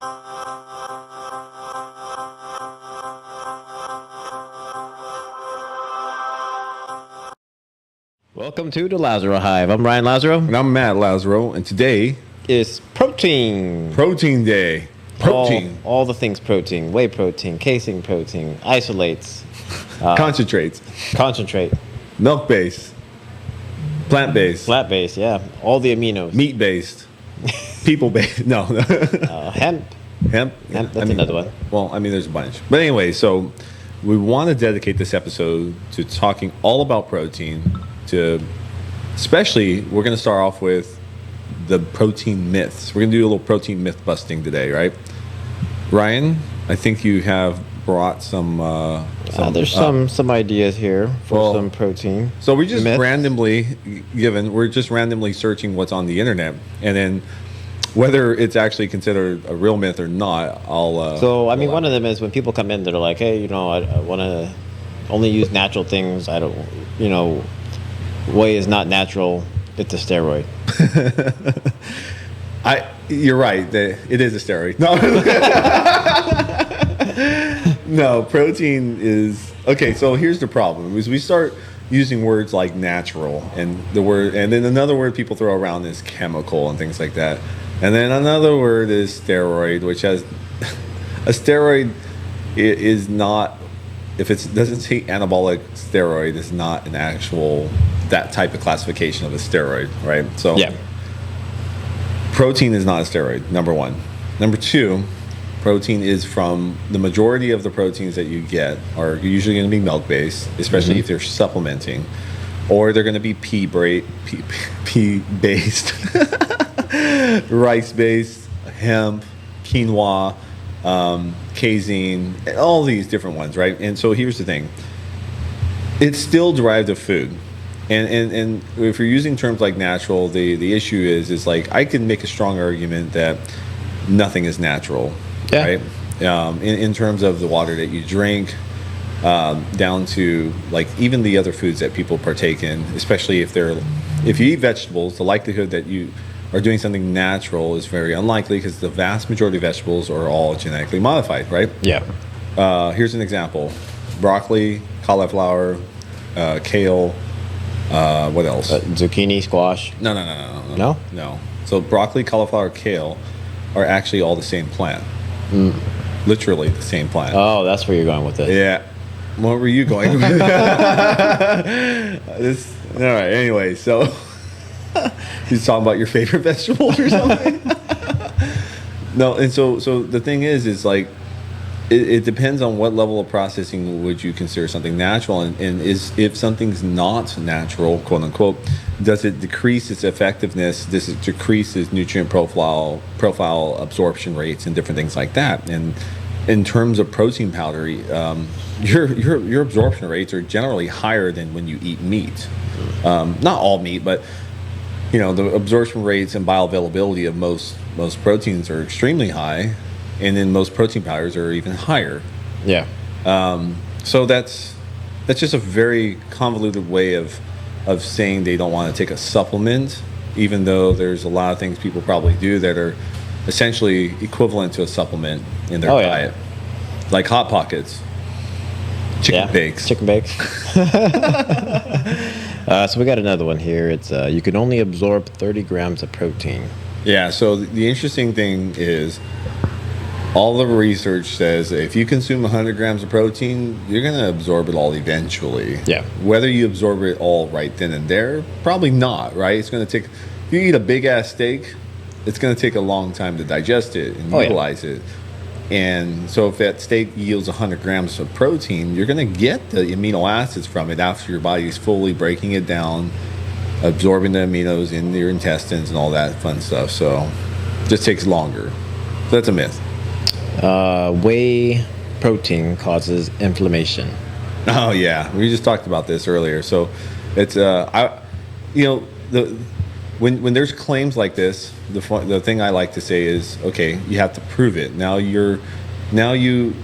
Welcome to the Lazaro Hive. I'm Ryan Lazaro. And I'm Matt Lazaro, and today It's protein. Protein Day. Protein. All the things protein. Whey protein, casein protein, isolates, Concentrates. concentrate, Milk-based. Plant-based. flat-based, yeah. All the aminos. Meat-based. People-based. No. Hemp. Hemp. Hemp, that's another one. Well, I mean, there's a bunch. But anyway, so we want to dedicate this episode to talking all about protein. Especially, we're going to start off with the protein myths. We're going to do a little protein myth busting today, right? Ryan, I think you have brought some There's some ideas here for some protein. So we're just myths. we're just randomly searching what's on the internet, and then whether it's actually considered a real myth or not, one of them is when people come in, they're like, hey, I want to only use natural things. I don't, whey is not natural. It's a steroid. You're right. It is a steroid. No, no. Protein is okay. So here's the problem: is we start using words like natural, and then another word people throw around is chemical and things like that, and then another word is steroid, which has a steroid is not. If it doesn't say anabolic steroid, it's not an actual that type of classification of a steroid, right? So Yeah. Protein is not a steroid, number one. Number two, protein is from the majority of the proteins that you get are usually going to be milk-based, especially if they're supplementing, or they're going to be pea-based, rice-based, hemp, quinoa, casein, all these different ones, right? And so here's the thing. It's still derived of food. And if you're using terms like natural, the issue is like I can make a strong argument that nothing is natural, right? In terms of the water that you drink, down to like even the other foods that people partake in, especially if you eat vegetables, the likelihood that you are doing something natural is very unlikely because the vast majority of vegetables are all genetically modified, right? Yeah. Here's an example: broccoli, cauliflower, kale. What else? Zucchini, squash. No. No. So broccoli, cauliflower, kale are actually all the same plant. Literally the same plant. Oh, that's where you're going with it. Yeah. Where were you going? All right. Anyway, so he's talking about your favorite vegetables or something. No, and so the thing is like. It depends on what level of processing would you consider something natural, and if something's not natural, quote unquote, does it decrease its effectiveness? Does it decrease its nutrient profile, absorption rates, and different things like that? And in terms of protein powder, your absorption rates are generally higher than when you eat meat. Not all meat, but the absorption rates and bioavailability of most proteins are extremely high. And then most protein powders are even higher. Yeah. So that's just a very convoluted way of saying they don't want to take a supplement, even though there's a lot of things people probably do that are essentially equivalent to a supplement in their diet, like Hot Pockets, chicken bakes. Chicken bakes. So we got another one here. It's you can only absorb 30 grams of protein. Yeah. So the interesting thing is, all the research says if you consume 100 grams of protein, you're going to absorb it all eventually. Yeah. Whether you absorb it all right then and there, probably not, right? It's going to take, if you eat a big ass steak, it's going to take a long time to digest it and utilize it. And so if that steak yields 100 grams of protein, you're going to get the amino acids from it after your body's fully breaking it down, absorbing the aminos in your intestines and all that fun stuff. So it just takes longer. So that's a myth. Whey protein causes inflammation. Oh yeah, we just talked about this earlier. So it's when there's claims like this, the thing I like to say is, okay, you have to prove it. Now you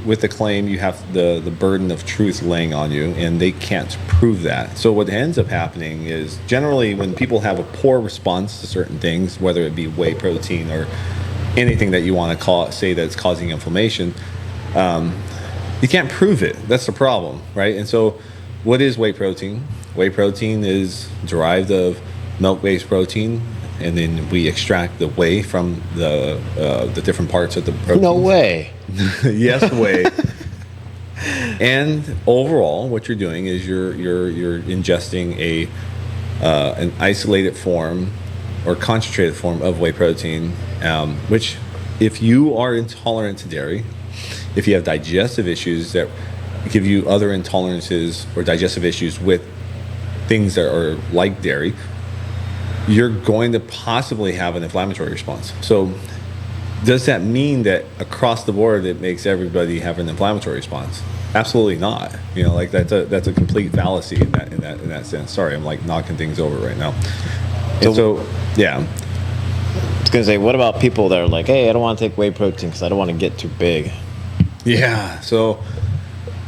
with the claim you have the burden of truth laying on you, and they can't prove that. So what ends up happening is generally when people have a poor response to certain things, whether it be whey protein or anything that you want to say that's causing inflammation. You can't prove it. That's the problem, right? And so, what is whey protein? Whey protein is derived of milk-based protein, and then we extract the whey from the different parts of the protein. No way. Yes, whey. And overall, what you're doing is you're ingesting an isolated form or concentrated form of whey protein, which, if you are intolerant to dairy, if you have digestive issues that give you other intolerances or digestive issues with things that are like dairy, you're going to possibly have an inflammatory response. So does that mean that across the board it makes everybody have an inflammatory response? Absolutely not. Like that's a complete fallacy in that sense. Sorry, I'm like knocking things over right now. So yeah. I was gonna say, what about people that are like, hey, I don't want to take whey protein because I don't want to get too big? Yeah, so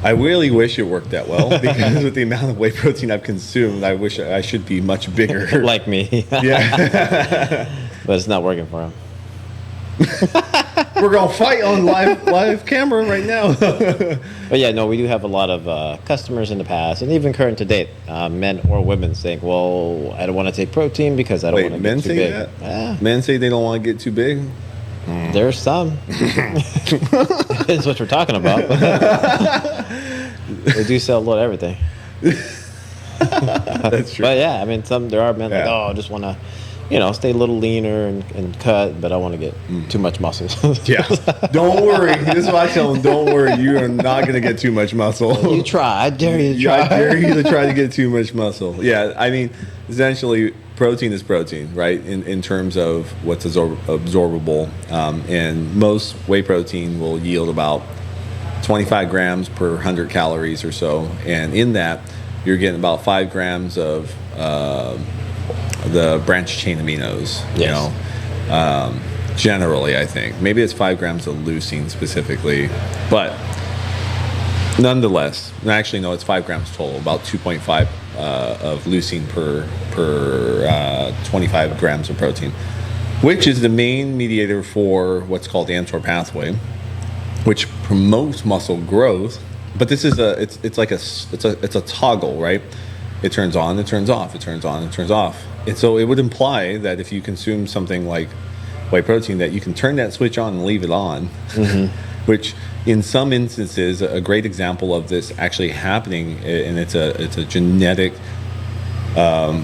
I really wish it worked that well, because with the amount of whey protein I've consumed, I wish I should be much bigger. Like me. Yeah. But it's not working for him. We're going to fight on live camera right now. But yeah, no, we do have a lot of customers in the past, and even current to date, men or women saying, well, I don't want to take protein because I don't want to get too big. That? Yeah. Men say they don't want to get too big? There's some. Depends what you're talking about. They do sell a lot of everything. That's true. But yeah, I mean, there are men like, I just want to, stay a little leaner and cut, but I want to get too much muscle. Yeah. Don't worry. This is what I tell them. Don't worry. You are not going to get too much muscle. You try. I dare you to try. I dare you to try to get too much muscle. Yeah. I mean, essentially, protein is protein, right? In terms of what's absorbable. And most whey protein will yield about 25 grams per 100 calories or so. And in that, you're getting about 5 grams of the branched chain aminos. Yes. Generally, I think. Maybe it's 5 grams of leucine specifically. But nonetheless, actually, no, it's 5 grams total, about 2.5 of leucine per 25 grams of protein, which is the main mediator for what's called the mTOR pathway, which promotes muscle growth. But this is it's a toggle, right? It turns on, it turns off, it turns on, it turns off. And so it would imply that if you consume something like whey protein, that you can turn that switch on and leave it on, which in some instances, a great example of this actually happening, and it's a genetic, I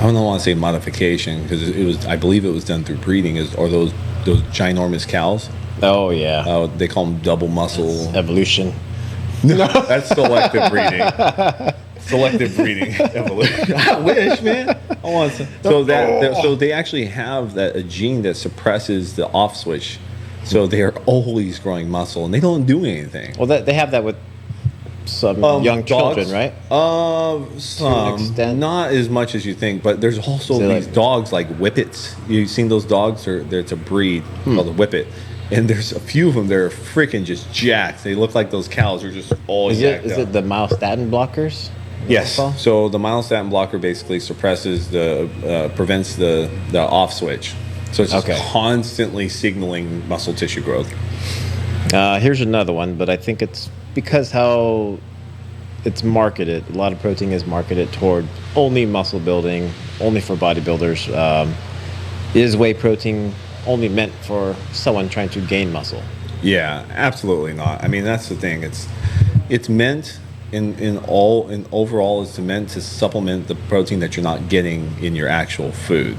don't want to say modification, because I believe it was done through breeding, or those ginormous cows. Oh yeah. They call them double muscle. That's evolution. No, that's selective breeding. Selective breeding, evolution. I wish, man. I want some. So they actually have a gene that suppresses the off switch. So they are always growing muscle, and they don't do anything. Well, they have that with some young children, right? Some, not as much as you think, but there's also these dogs like whippets. You've seen those dogs? It's a breed called a whippet. And there's a few of them that are freaking just jacked. They look like those cows are just all jacked up. Is it the myostatin blockers? Yes. So the myostatin blocker basically suppresses prevents the off switch. So it's just constantly signaling muscle tissue growth. Here's another one, but I think it's because how it's marketed. A lot of protein is marketed toward only muscle building, only for bodybuilders. Is whey protein only meant for someone trying to gain muscle? Yeah, absolutely not. I mean, that's the thing. It's meant overall, it's meant to supplement the protein that you're not getting in your actual food.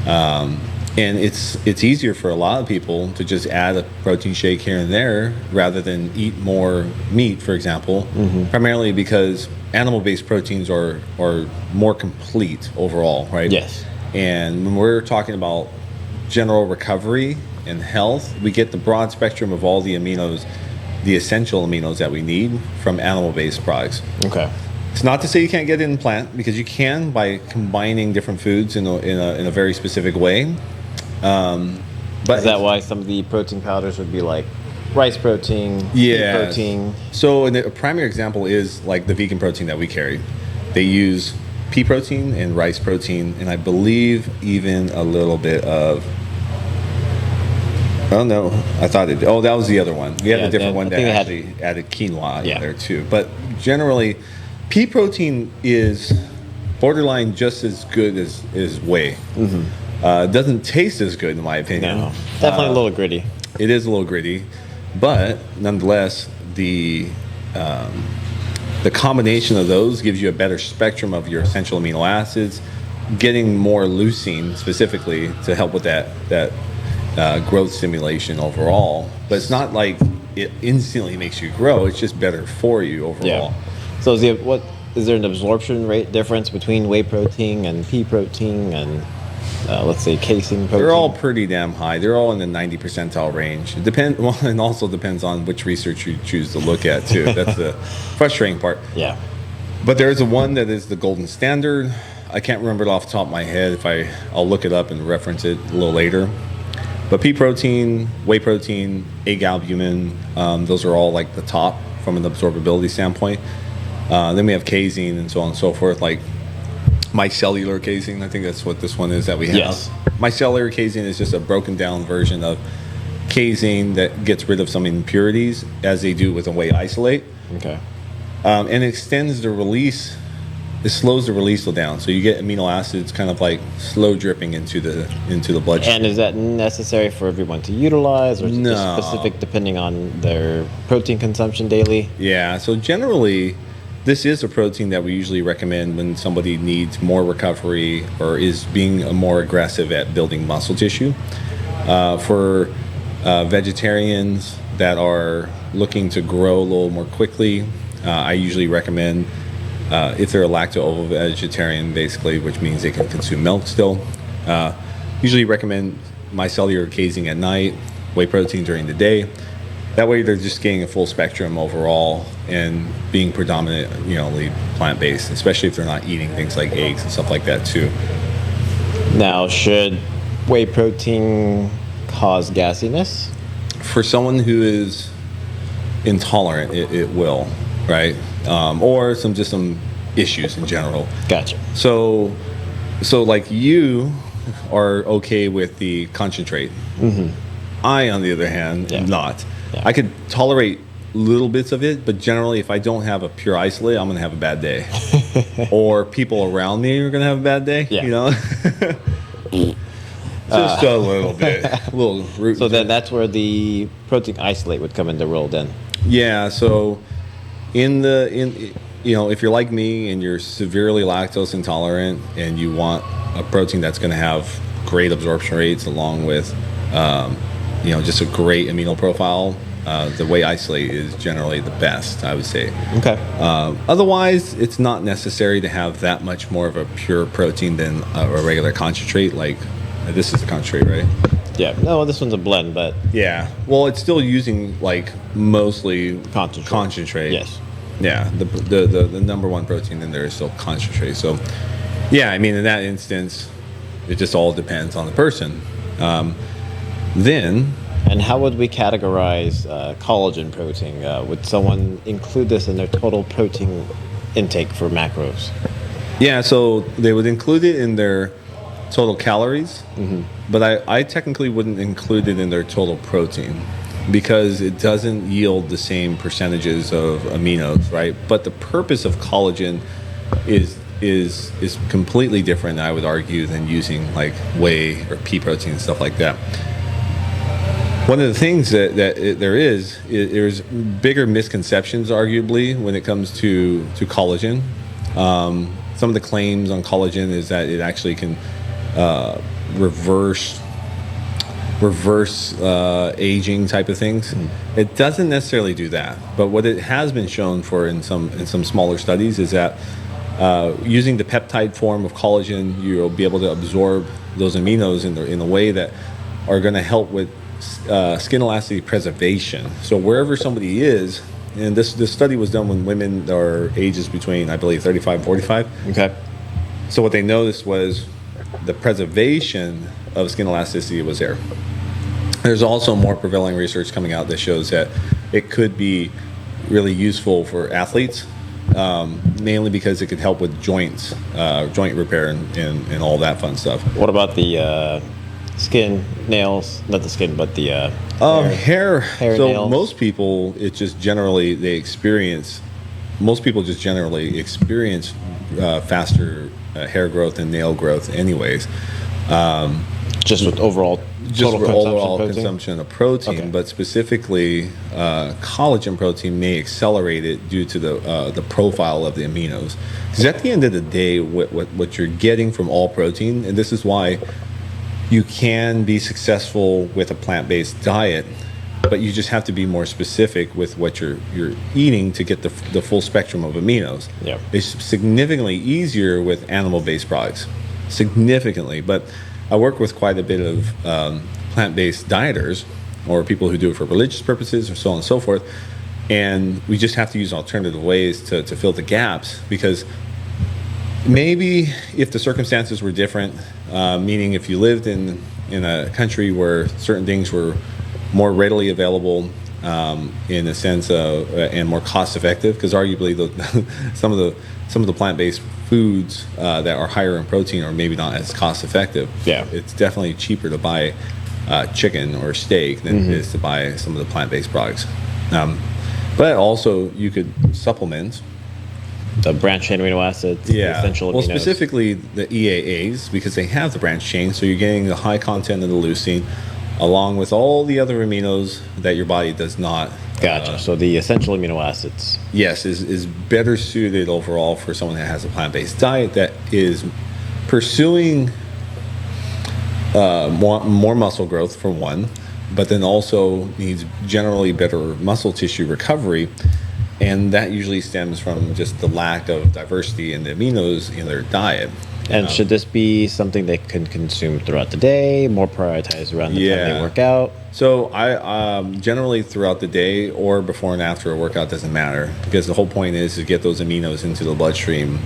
And it's easier for a lot of people to just add a protein shake here and there rather than eat more meat, for example, primarily because animal-based proteins are more complete overall, right? Yes. And when we're talking about general recovery and health, we get the broad spectrum of all the aminos, the essential aminos that we need from animal-based products. Okay. It's not to say you can't get it in plant, because you can by combining different foods in a very specific way. But is that why some of the protein powders would be like rice protein, pea protein? So a primary example is like the vegan protein that we carry. They use pea protein and rice protein, and I believe even a little bit of Oh no, I thought it. Oh, that was the other one. We had Yeah, a different I one that think they had- actually added quinoa Yeah. in there too. But generally, pea protein is borderline just as good as whey. It doesn't taste as good in my opinion. No, definitely a little gritty. It is a little gritty, but nonetheless, the combination of those gives you a better spectrum of your essential amino acids, getting more leucine specifically to help with that growth stimulation overall. But it's not like it instantly makes you grow. It's just better for you overall. Yeah. So is there an absorption rate difference between whey protein and pea protein and let's say casein protein? They're all pretty damn high. They're all in the 90 percentile range. Well, and also depends on which research you choose to look at too. That's the frustrating part. Yeah. But there's a one that is the golden standard. I can't remember it off the top of my head. I'll look it up and reference it a little later. But pea protein, whey protein, egg albumin, those are all like the top from an absorbability standpoint. Then we have casein and so on and so forth, like micellar casein. I think that's what this one is that we have. Yes. Micellar casein is just a broken down version of casein that gets rid of some impurities, as they do with a whey isolate, Okay. and extends the release. It slows the release down, so you get amino acids kind of like slow dripping into the bloodstream. And is that necessary for everyone to utilize, or is it No. just specific depending on their protein consumption daily? Yeah, so generally, this is a protein that we usually recommend when somebody needs more recovery or is being more aggressive at building muscle tissue. For vegetarians that are looking to grow a little more quickly, I usually recommend, if they're a lacto-ovo-vegetarian, basically, which means they can consume milk still, usually recommend micellar casein at night, whey protein during the day. That way they're just getting a full spectrum overall and being predominantly plant-based, especially if they're not eating things like eggs and stuff like that too. Now, should whey protein cause gassiness? For someone who is intolerant, it will, right? Or some issues in general. Gotcha. So like you are okay with the concentrate. I, on the other hand, Yeah. am not. Yeah. I could tolerate little bits of it, but generally, if I don't have a pure isolate, I'm going to have a bad day. Or people around me are going to have a bad day, Yeah. you know? Just a little bit. A little root. So then that's where the protein isolate would come into role then. Yeah, so if you're like me and you're severely lactose intolerant and you want a protein that's going to have great absorption rates along with just a great amino profile, the whey isolate is generally the best, I would say. Okay. Otherwise, it's not necessary to have that much more of a pure protein than a regular concentrate. Like this is a concentrate, right? Yeah. No, this one's a blend, but Yeah. Well, it's still using like mostly concentrate. Yes. Yeah. The number one protein in there is still concentrate. So, yeah. I mean, in that instance, it just all depends on the person. Then. And how would we categorize collagen protein? Would someone include this in their total protein intake for macros? Yeah, so they would include it in their total calories, but I technically wouldn't include it in their total protein because it doesn't yield the same percentages of aminos, right? But the purpose of collagen is completely different, I would argue, than using like whey or pea protein and stuff like that. One of the things there's bigger misconceptions, arguably, when it comes to collagen. Some of the claims on collagen is that it actually can reverse aging type of things. It doesn't necessarily do that, but what it has been shown for in some smaller studies is that using the peptide form of collagen, you'll be able to absorb those aminos in a way that are going to help with skin elasticity preservation. So wherever somebody is, and this study was done when women are ages between, I believe, 35 and 45. Okay. So what they noticed was the preservation of skin elasticity was there. There's also more prevailing research coming out that shows that it could be really useful for athletes, mainly because it could help with joint repair and all that fun stuff. What about the skin, nails, not the skin, but the Hair. hair, So nails. most people, it just generally they experience. Most people just generally experience faster hair growth and nail growth, anyways. Just with overall Just total for consumption overall protein? consumption of protein, Okay. but specifically collagen protein may accelerate it due to the profile of the aminos. Because at the end of the day, what you're getting from all protein, and this is why you can be successful with a plant-based diet, but you just have to be more specific with what you're eating to get the full spectrum of aminos. Yeah. It's significantly easier with animal-based products, significantly. But I work with quite a bit of plant-based dieters or people who do it for religious purposes or so on and so forth, and we just have to use alternative ways to fill the gaps, because maybe if the circumstances were different, meaning if you lived in a country where certain things were more readily available, in a sense of and more cost effective, because arguably some of the plant-based foods that are higher in protein are maybe not as cost effective. Yeah. It's definitely cheaper to buy chicken or steak than it is to buy some of the plant-based products. But also you could supplement. The branched chain amino acids, the essential Well, aminos. specifically the EAAs, because they have the branch chain, so you're getting the high content of the leucine, along with all the other aminos that your body does not. Gotcha. So the essential amino acids. Yes, is better suited overall for someone that has a plant-based diet that is pursuing more muscle growth for one, but then also needs generally better muscle tissue recovery. And that usually stems from just the lack of diversity in the aminos in their diet. And should this be something they can consume throughout the day, more prioritized around the time they work out? So I generally throughout the day or before and after a workout, doesn't matter, because the whole point is to get those aminos into the bloodstream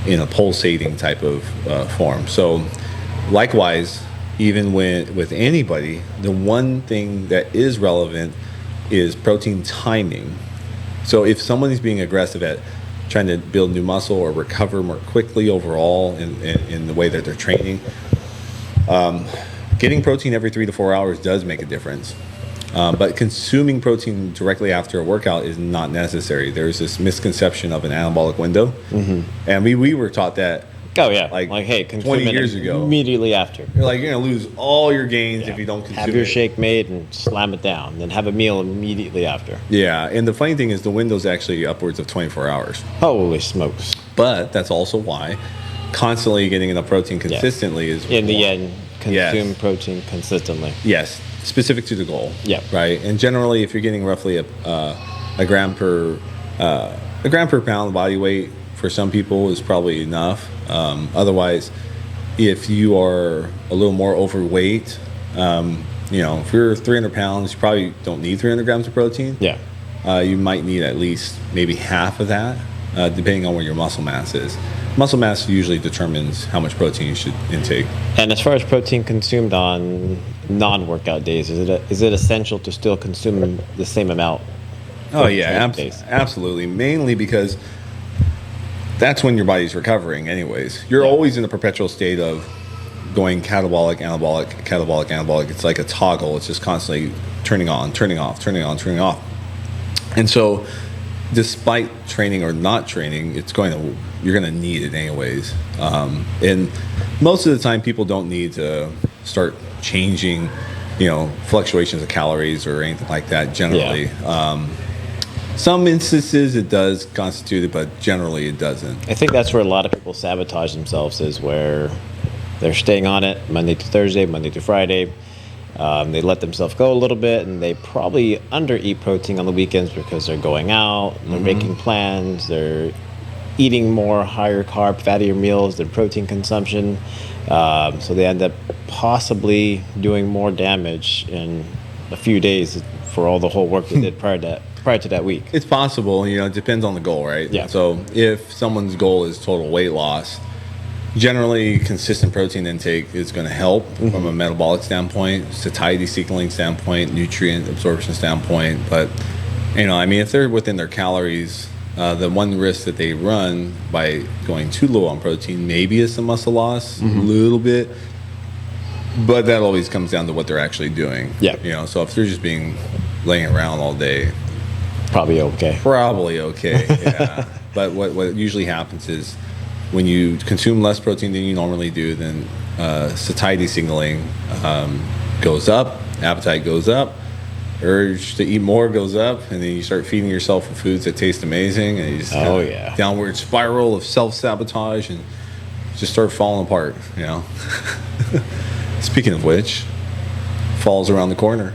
in a pulsating type of form. So likewise, even with anybody, the one thing that is relevant is protein timing. So if someone is being aggressive at trying to build new muscle or recover more quickly overall in the way that they're training, getting protein every 3 to 4 hours does make a difference. But consuming protein directly after a workout is not necessary. There's this misconception of an anabolic window. And we were taught that. Oh yeah, Like hey, consume 20 it years ago. immediately after. You're like, you're going to lose all your gains if you don't consume Have your it. shake made and slam it down. Then have a meal immediately after. Yeah, and the funny thing is the window's actually upwards of 24 hours. Holy smokes! But that's also why constantly getting enough protein consistently is In the end, consume Yes. protein consistently. Yes, specific to the goal. Yeah. Right. And generally, if you're getting roughly a gram per pound body weight for some people is probably enough. Otherwise, if you are a little more overweight, if you're 300 pounds, you probably don't need 300 grams of protein. Yeah. You might need at least maybe half of that, depending on where your muscle mass is. Muscle mass usually determines how much protein you should intake. And as far as protein consumed on non-workout days, is it essential to still consume the same amount? Oh for yeah, training days? absolutely. Mainly because that's when your body's recovering anyways. You're always in a perpetual state of going catabolic, anabolic, catabolic, anabolic. It's like a toggle. It's just constantly turning on, turning off, turning on, turning off. And so despite training or not training, you're going to need it anyways. And most of the time people don't need to start changing, fluctuations of calories or anything like that generally. Some instances it does constitute it, but generally it doesn't. I think that's where a lot of people sabotage themselves, is where they're staying on it Monday to Thursday, Monday to Friday. They let themselves go a little bit, and they probably under-eat protein on the weekends because they're going out, they're making plans, they're eating more higher carb, fattier meals than protein consumption. So they end up possibly doing more damage in a few days for all the whole work they did prior to that week. It's possible, it depends on the goal, right? Yeah. So if someone's goal is total weight loss, generally consistent protein intake is going to help from a metabolic standpoint, satiety cycling standpoint, nutrient absorption standpoint. But, if they're within their calories, the one risk that they run by going too low on protein maybe is some muscle loss, a little bit. But that always comes down to what they're actually doing. Yeah. You know, so if they're just laying around all day, Probably okay. probably okay. Yeah. But what usually happens is when you consume less protein than you normally do, then satiety signaling goes up, appetite goes up, urge to eat more goes up, and then you start feeding yourself with foods that taste amazing, and you just downward spiral of self-sabotage and just start falling apart, you know. Speaking of which, fall's around the corner.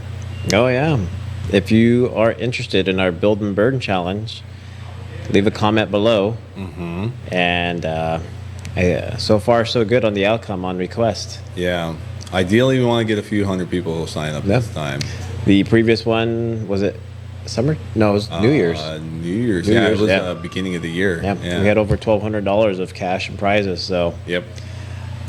Oh, yeah. If you are interested in our Build and Burn Challenge, leave a comment below. Mm-hmm. And so far, so good on the outcome on request. Yeah. Ideally, we want to get a few hundred people who sign up this time. The previous one, was it summer? No, it was New Year's. New Year's. It was beginning of the year. Yeah. We had over $1,200 of cash and prizes. So yep.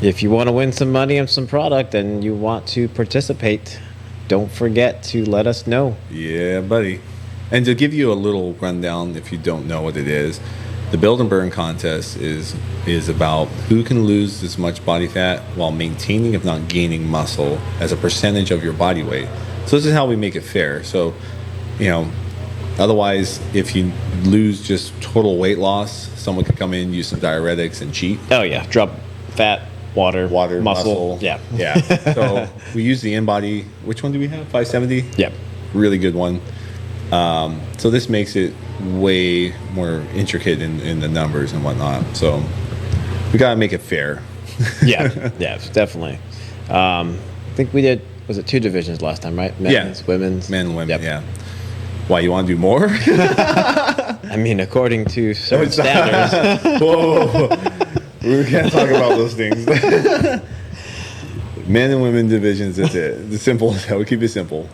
If you want to win some money and some product and you want to participate, don't forget to let us know. Yeah, buddy. And to give you a little rundown, if you don't know what it is, the Build and Burn contest is about who can lose as much body fat while maintaining, if not gaining, muscle as a percentage of your body weight. So this is how we make it fair. So, you know, otherwise, if you lose just total weight loss, someone could come in, use some diuretics, and cheat. Oh, yeah. Drop fat. Water, muscle. Yeah. Yeah. So we use the InBody. Which one do we have? 570? Yep. Really good one. So this makes it way more intricate in the numbers and whatnot. So we got to make it fair. Yeah, definitely. I think we did, was it 2 divisions last time, right? Men's, women's. Men and women, yep. Yeah. Why, you want to do more? I mean, according to certain standards. Whoa. We can't talk about those things. Men and women divisions, that's it. The simple, we keep it simple.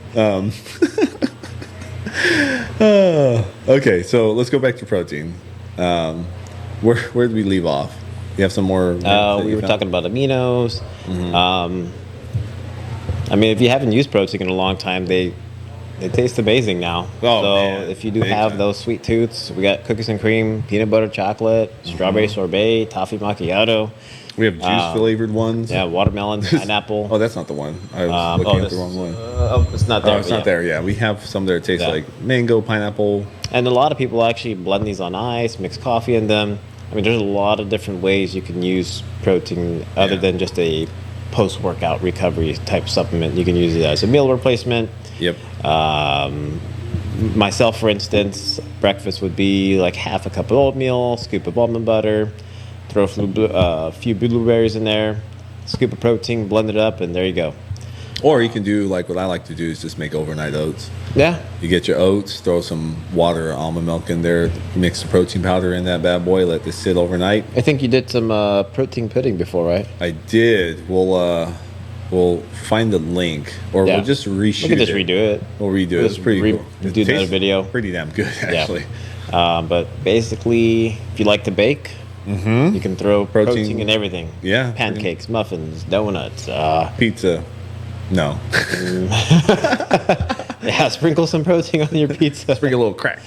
Okay, so let's go back to protein. Where did we leave off? You have some more? We were talking about aminos. Mm-hmm. I mean, if you haven't used protein in a long time, they taste amazing now. Oh, so man. if you do have those sweet tooths, we got cookies and cream, peanut butter chocolate, strawberry sorbet, toffee macchiato. We have juice flavored ones. Yeah, watermelon, pineapple. Oh, that's not the one. I was looking at the wrong one. It's not there. Oh, it's not there. Yeah, we have some that taste like mango, pineapple. And a lot of people actually blend these on ice, mix coffee in them. I mean, there's a lot of different ways you can use protein other than just a post-workout recovery type supplement. You can use it as a meal replacement. Yep. Myself, for instance, breakfast would be like half a cup of oatmeal, scoop of almond butter, throw a few blueberries in there, scoop of protein, blend it up, and there you go. Or you can do like what I like to do is just make overnight oats. Yeah. You get your oats, throw some water or almond milk in there, mix the protein powder in that bad boy, let this sit overnight. I think you did some protein pudding before, right? I did. We'll find the link, or we'll just reshoot it. We can just redo it. We'll redo it. It's pretty cool. Do another video. Pretty damn good, actually. Yeah. But basically, if you like to bake, you can throw protein in everything. Yeah. Pancakes, muffins, donuts. Pizza. No. Yeah, sprinkle some protein on your pizza. Sprinkle a little crack.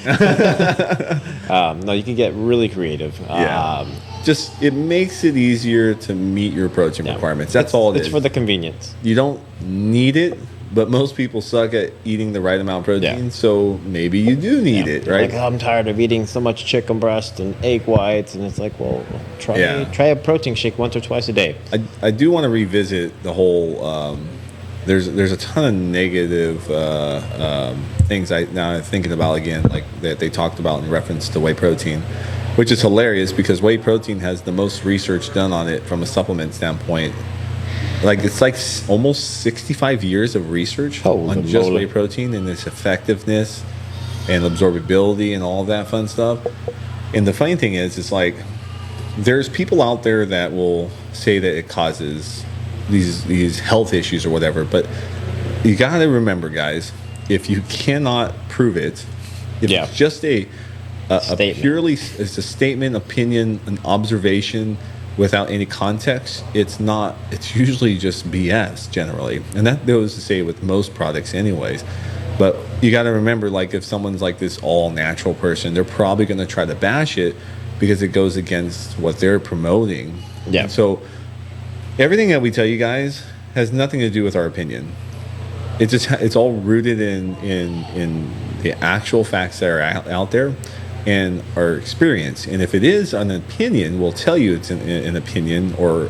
No, you can get really creative. Yeah. Just, it makes it easier to meet your protein requirements. That's all it is. It's for the convenience. You don't need it, but most people suck at eating the right amount of protein, so maybe you do need it, right? Like, I'm tired of eating so much chicken breast and egg whites, and it's like, well, try a protein shake once or twice a day. I do want to revisit the whole. There's a ton of negative things now I'm thinking about again, like that they talked about in reference to whey protein, which is hilarious because whey protein has the most research done on it from a supplement standpoint. Like it's like almost 65 years of research on just whey protein and its effectiveness and absorbability and all that fun stuff. And the funny thing is, it's like there's people out there that will say that it causes these health issues or whatever, but you got to remember, guys, if you cannot prove it, if it's just a purely, it's a statement, opinion, an observation without any context, it's usually just BS generally. And that goes to say with most products anyways. But you got to remember, like if someone's like this all natural person, they're probably going to try to bash it because it goes against what they're promoting. Yeah. And so everything that we tell you guys has nothing to do with our opinion. It's all rooted in the actual facts that are out there and our experience. And if it is an opinion, we'll tell you it's an opinion or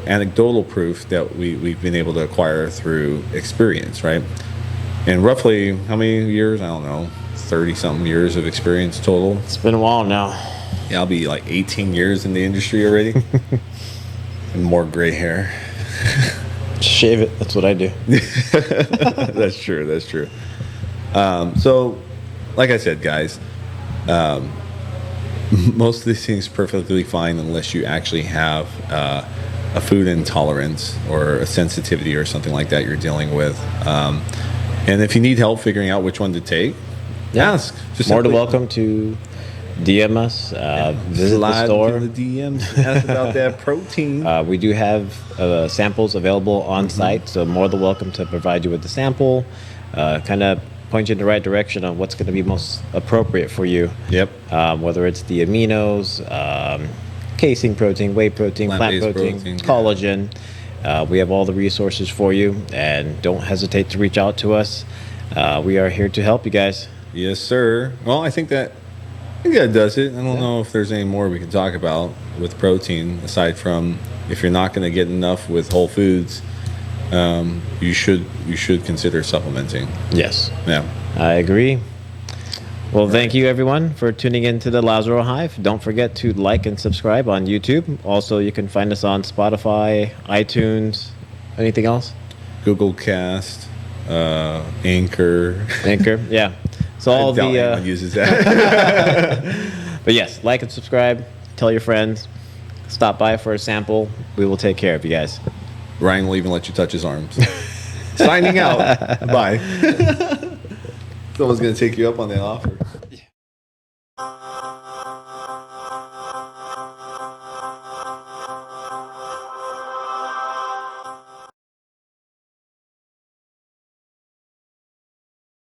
anecdotal proof that we've been able to acquire through experience, right? And roughly how many years? I don't know, 30-something years of experience total. It's been a while now. Yeah, I'll be like 18 years in the industry already. And more gray hair. Shave it. That's what I do. That's true. So, like I said, guys, most of these things are perfectly fine unless you actually have a food intolerance or a sensitivity or something like that you're dealing with. And if you need help figuring out which one to take, ask. Just more than welcome to DM us, visit the store. In the DMs, ask about that protein. We do have samples available on site, so more than welcome to provide you with the sample, kind of point you in the right direction on what's going to be most appropriate for you. Yep. Whether it's the aminos, casein protein, whey protein, plant protein, collagen. We have all the resources for you, and don't hesitate to reach out to us. We are here to help you guys. Yes, sir. Well, I think that does it. I don't know if there's any more we can talk about with protein, aside from if you're not going to get enough with whole foods, you should consider supplementing. Yes. Yeah. I agree. Well, thank you, everyone, for tuning in to the Lazaro Hive. Don't forget to like and subscribe on YouTube. Also, you can find us on Spotify, iTunes. Anything else? Google Cast, Anchor. Anchor, yeah. So all I doubt anyone uses that. But yes, like and subscribe. Tell your friends. Stop by for a sample. We will take care of you guys. Ryan will even let you touch his arms. Signing out. Bye. Someone's going to take you up on that offer.